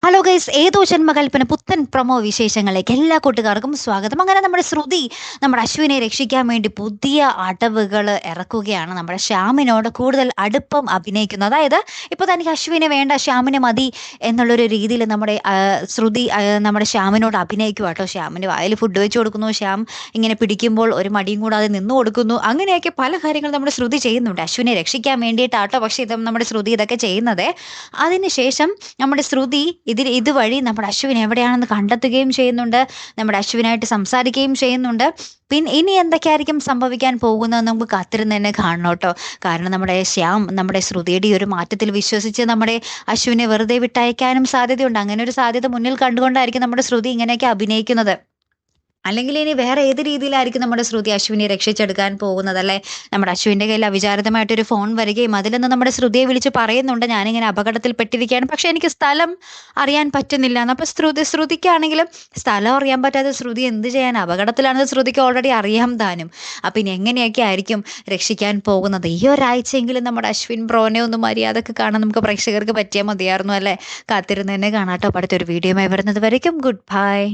Hello guys, ഏതോ ജന്മകൽപ്പന പുത്തൻ promo വിശേഷങ്ങളിലേക്ക് എല്ലാ കൂട്ടുകാർക്കും സ്വാഗതം. അങ്ങനെ നമ്മുടെ ശ്രുതി നമ്മുടെ അശ്വിനെ രക്ഷിക്കാൻ വേണ്ടി പുതിയ അടവുകൾ ഇറക്കുകയാണ്. നമ്മുടെ ശ്യാമിനോട് കൂടുതൽ അടുപ്പം അഭിനയിക്കുന്നു. അതായത് ഇപ്പോൾ തനിക്ക് അശ്വിനെ വേണ്ട, ശ്യാമിനെ മതി എന്നുള്ളൊരു രീതിയിൽ നമ്മുടെ ശ്രുതി നമ്മുടെ ശ്യാമിനോട് അഭിനയിക്കുക കേട്ടോ. ശ്യാമിൻ്റെ വായിൽ ഫുഡ് വെച്ച് കൊടുക്കുന്നു, ശ്യാം ഇങ്ങനെ പിടിക്കുമ്പോൾ ഒരു മടിയും കൂടാതെ നിന്നു കൊടുക്കുന്നു. അങ്ങനെയൊക്കെ പല കാര്യങ്ങൾ നമ്മുടെ ശ്രുതി ചെയ്യുന്നുണ്ട് അശ്വിനെ രക്ഷിക്കാൻ വേണ്ടിയിട്ടാട്ടോ. പക്ഷേ നമ്മുടെ ശ്രുതി ഇതൊക്കെ ചെയ്യുന്നത്. അതിനുശേഷം നമ്മുടെ ശ്രുതി ഇതുവഴി നമ്മുടെ അശ്വിൻ എവിടെയാണെന്ന് കണ്ടെത്തുകയും ചെയ്യുന്നുണ്ട്. നമ്മുടെ അശ്വിനായിട്ട് സംസാരിക്കുകയും ചെയ്യുന്നുണ്ട്. പിന്നെ ഇനി എന്തൊക്കെയായിരിക്കും സംഭവിക്കാൻ പോകുന്നതെന്ന് നമുക്ക് കാത്തിരുന്ന് തന്നെ കാണണം കേട്ടോ. കാരണം നമ്മുടെ ശ്യാം നമ്മുടെ ശ്രുതിയുടെ ഈ ഒരു മാറ്റത്തിൽ വിശ്വസിച്ച് നമ്മുടെ അശ്വിനെ വെറുതെ വിട്ടയക്കാനും സാധ്യതയുണ്ട്. അങ്ങനെ ഒരു സാധ്യത മുന്നിൽ കണ്ടുകൊണ്ടായിരിക്കും നമ്മുടെ ശ്രുതി ഇങ്ങനെയൊക്കെ അഭിനയിക്കുന്നത്. അല്ലെങ്കിൽ ഇനി വേറെ ഏത് രീതിയിലായിരിക്കും നമ്മുടെ ശ്രുതി അശ്വിനെ രക്ഷിച്ചെടുക്കാൻ പോകുന്നത് അല്ലേ? നമ്മുടെ അശ്വിൻ്റെ കയ്യിൽ അവിചാരിതമായിട്ടൊരു ഫോൺ വരികയും അതിൽ നിന്ന് നമ്മുടെ ശ്രുതിയെ വിളിച്ച് പറയുന്നുണ്ട്, ഞാനിങ്ങനെ അപകടത്തിൽ പെട്ടിരിക്കുകയാണ്, പക്ഷെ എനിക്ക് സ്ഥലം അറിയാൻ പറ്റുന്നില്ല എന്ന്. അപ്പോൾ ശ്രുതിക്കാണെങ്കിലും സ്ഥലം അറിയാൻ പറ്റാതെ ശ്രുതി എന്ത് ചെയ്യാൻ? അപകടത്തിലാണെന്ന് ശ്രുതിക്ക് ഓൾറെഡി അറിയാം താനും. അപ്പം ഇനി എങ്ങനെയൊക്കെ ആയിരിക്കും രക്ഷിക്കാൻ പോകുന്നത്? ഈ ഒരാഴ്ചയെങ്കിലും നമ്മുടെ അശ്വിൻ ബ്രോനെ ഒന്ന് മര്യാദക്ക് കാണാൻ നമുക്ക് പ്രേക്ഷകർക്ക് പറ്റിയാൽ മതിയായിരുന്നു അല്ലേ? കാത്തിരുന്ന് തന്നെ കാണാട്ടോ. അടുത്തൊരു വീഡിയോയുമായി വരുന്നത് വരയ്ക്കും ഗുഡ് ബൈ.